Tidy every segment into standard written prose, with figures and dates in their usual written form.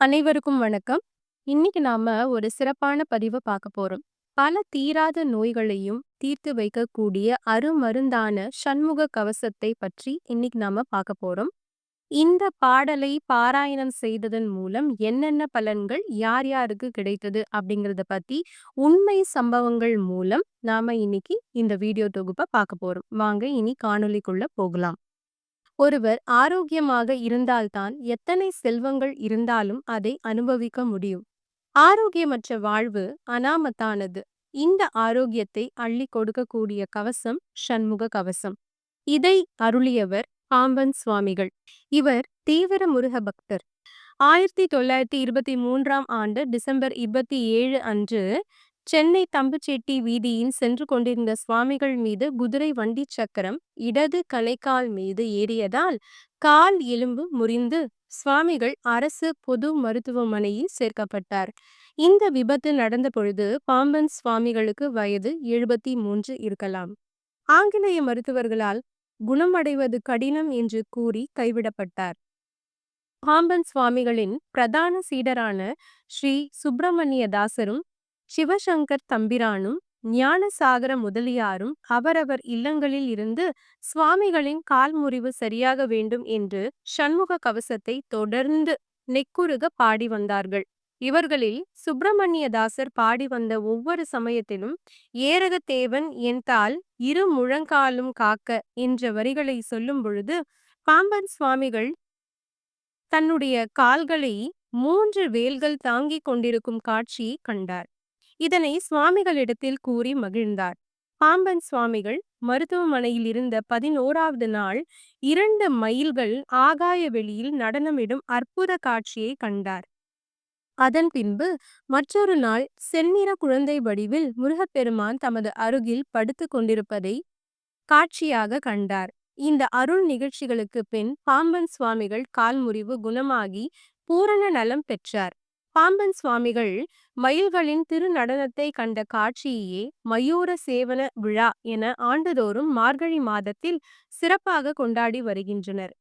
அனைவருக்கும் வணக்கம். இன்னைக்கு நாம ஒரு சிறப்பான பதிவ பார்க்க போறோம். பல தீராத நோய்களையும் தீர்த்து வைக்கக்கூடிய அருமருந்தான சண்முக கவசத்தை பற்றி இன்னைக்கு நாம பார்க்க போறோம். இந்த பாடலை பாராயணம் செய்ததன் மூலம் என்னென்ன பலன்கள் யார் யாருக்கு கிடைத்தது அப்படிங்கிறத பத்தி உண்மை சம்பவங்கள் மூலம் நாம இன்னைக்கு இந்த வீடியோ தொகுப்ப பார்க்க போறோம். வாங்க இனி காணொளிக்குள்ள போகலாம். ஒருவர் ஆரோக்கியமாக இருந்தால்தான் எத்தனை செல்வங்கள் இருந்தாலும் அதை அனுபவிக்க முடியும். ஆரோக்கியமற்ற வாழ்வு அனாமத்தானது. இந்த ஆரோக்கியத்தை அள்ளி கொடுக்கக்கூடிய கவசம் சண்முக கவசம். இதை அருளியவர் பாம்பன் சுவாமிகள். இவர் தீவிர முருக பக்தர். 1923ஆம் ஆண்டு டிசம்பர் 27 அன்று சென்னை தம்புச்செட்டி வீதியில் சென்று கொண்டிருந்த சுவாமிகள் மீது குதிரை வண்டி சக்கரம் இடது கணைக்கால் மீது ஏறியதால் கால் எலும்பு முறிந்து சுவாமிகள் அரசு பொது மருத்துவமனையில் சேர்க்கப்பட்டார். இந்த விபத்து நடந்த பொழுது பாம்பன் சுவாமிகளுக்கு வயது 73 இருக்கலாம். ஆங்கிலேய மருத்துவர்களால் குணமடைவது கடினம் என்று கூறி கைவிடப்பட்டார். பாம்பன் சுவாமிகளின் பிரதான சீடரான ஸ்ரீ சுப்பிரமணிய தாசரும் சிவசங்கர் தம்பிரானும் ஞானசாகர முதலியாரும் அவரவர் இல்லங்களில் இருந்து சுவாமிகளின் கால் முறிவு சரியாக வேண்டும் என்று சண்முக கவசத்தை தொடர்ந்து நெக்குருக பாடி வந்தார்கள். இவர்களில் சுப்பிரமணிய தாசர் பாடி வந்த ஒவ்வொரு சமயத்திலும் ஏரகத்தேவன் என் தாள் இரு முழங்காலும் காக்க என்ற வரிகளை சொல்லும் பொழுது பாம்பன் சுவாமிகள் தன்னுடைய கால்களை 3 வேல்கள் தாங்கிக் கொண்டிருக்கும் காட்சியை கண்டார். இதனை சுவாமிகளிடத்தில் கூறி மகிழ்ந்தார். பாம்பன் சுவாமிகள் மருத்துவமனையில் இருந்த 11வது நாள் 2 மயில்கள் ஆகாய வெளியில் நடனமிடும் அற்புத காட்சியை கண்டார். அதன் பின்பு மற்றொரு நாள் செந்நிற குழந்தை வடிவில் முருகப்பெருமான் தமது அருகில் படுத்து கொண்டிருப்பதை காட்சியாக கண்டார். இந்த அருள் நிகழ்ச்சிகளுக்கு பின் பாம்பன் சுவாமிகள் கால் முறிவு குணமாகி பூரண நலம் பெற்றார். பாம்பன் சுவாமிகள் மயில்களின் திருநடனத்தை கண்ட காட்சியையே மயூர சேவன விழா என ஆண்டுதோறும் மார்கழி மாதத்தில் சிறப்பாக கொண்டாடி வருகின்றனர்.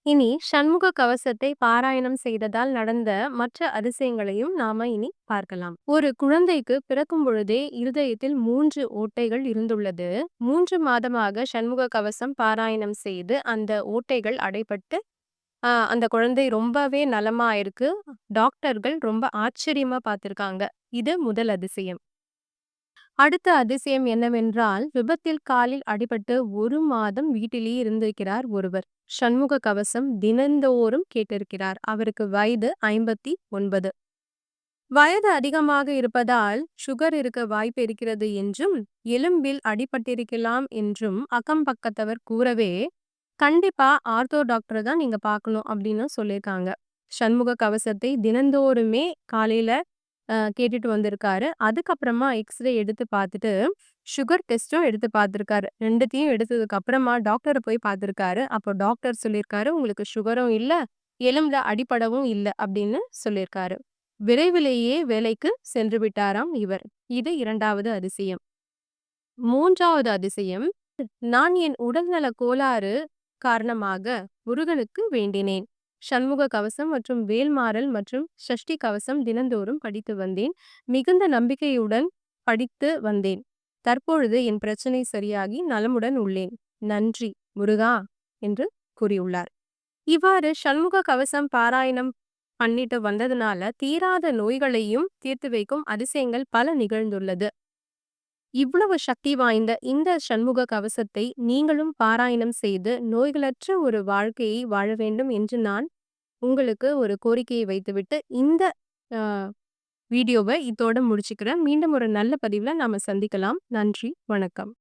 இனி சண்முக கவசத்தை பாராயணம் செய்ததால் நடந்த மற்ற அதிசயங்களையும் நாம இனி பார்க்கலாம். ஒரு குழந்தைக்கு பிறக்கும் பொழுதே இருதயத்தில் 3 ஓட்டைகள் இருந்துள்ளது. 3 மாதமாக சண்முக கவசம் பாராயணம் செய்து அந்த ஓட்டைகள் அடைபட்டு அந்த குழந்தை ரொம்பவே நலமா இருக்கு. டாக்டர்கள் ரொம்ப ஆச்சரியமா பார்த்திருக்காங்க. இது முதல் அதிசயம். அடுத்த அதிசயம் என்னவென்றால், விபத்தில் காலில் அடிபட்டு 1 மாதம் வீட்டிலேயே இருந்திருக்கிறார் ஒருவர். சண்முக கவசம் தினந்தோறும் கேட்டிருக்கிறார். அவருக்கு வயது 59. வயது அதிகமாக இருப்பதால் சுகர் இருக்க வாய்ப்பு இருக்கிறது என்றும், எலும்பில் அடிபட்டிருக்கலாம் என்றும் அக்கம் பக்கத்தவர் கூறவே, கண்டிப்பா ஆர்த்தோ டாக்டரை தான் நீங்க பார்க்கணும் அப்படின்னு சொல்லியிருக்காங்க. சண்முக கவசத்தை தினந்தோறுமே காலையில கேட்டுட்டு வந்திருக்காரு. அதுக்கப்புறமா எக்ஸ்ரே எடுத்து பார்த்துட்டு சுகர் டெஸ்ட்டும் எடுத்து பார்த்துருக்காரு. 2த்தையும் எடுத்ததுக்கு அப்புறமா டாக்டரை போய் பார்த்துருக்காரு. அப்போ டாக்டர் சொல்லியிருக்காரு, உங்களுக்கு சுகரும் இல்ல, எலும்புல அடிபடவும் இல்ல அப்படின்னு சொல்லியிருக்காரு. விரைவிலேயே வேலைக்கு சென்று விட்டாராம் இவர். இது 2வது அதிசயம். 3வது அதிசயம், நான் என் உடல்நல கோளாறு காரணமாக முருகனுக்கு வேண்டினேன். சண்முக கவசம் மற்றும் வேல்மாறல் மற்றும் சஷ்டி கவசம் தினந்தோறும் படித்து வந்தேன். மிகுந்த நம்பிக்கையுடன் படித்து வந்தேன். தற்பொழுது என் பிரச்சனை சரியாகி நலமுடன் உள்ளேன். நன்றி முருகா என்று கூறியுள்ளார். இவ்வாறு சண்முக கவசம் பாராயணம் பண்ணிட்டு வந்ததுனால தீராத நோய்களையும் தீர்த்து வைக்கும் அதிசயங்கள் பல நிகழ்ந்துள்ளது. இவ்வளவு சக்தி வாய்ந்த இந்த சண்முக கவசத்தை நீங்களும் பாராயணம் செய்து நோய்களற்ற ஒரு வாழ்க்கையை வாழ வேண்டும் என்று நான் உங்களுக்கு ஒரு கோரிக்கையை வைத்துவிட்டு இந்த வீடியோவை இதோட முடிச்சுக்கிறேன். மீண்டும் ஒரு நல்ல பதிவுல நாம சந்திக்கலாம். நன்றி, வணக்கம்.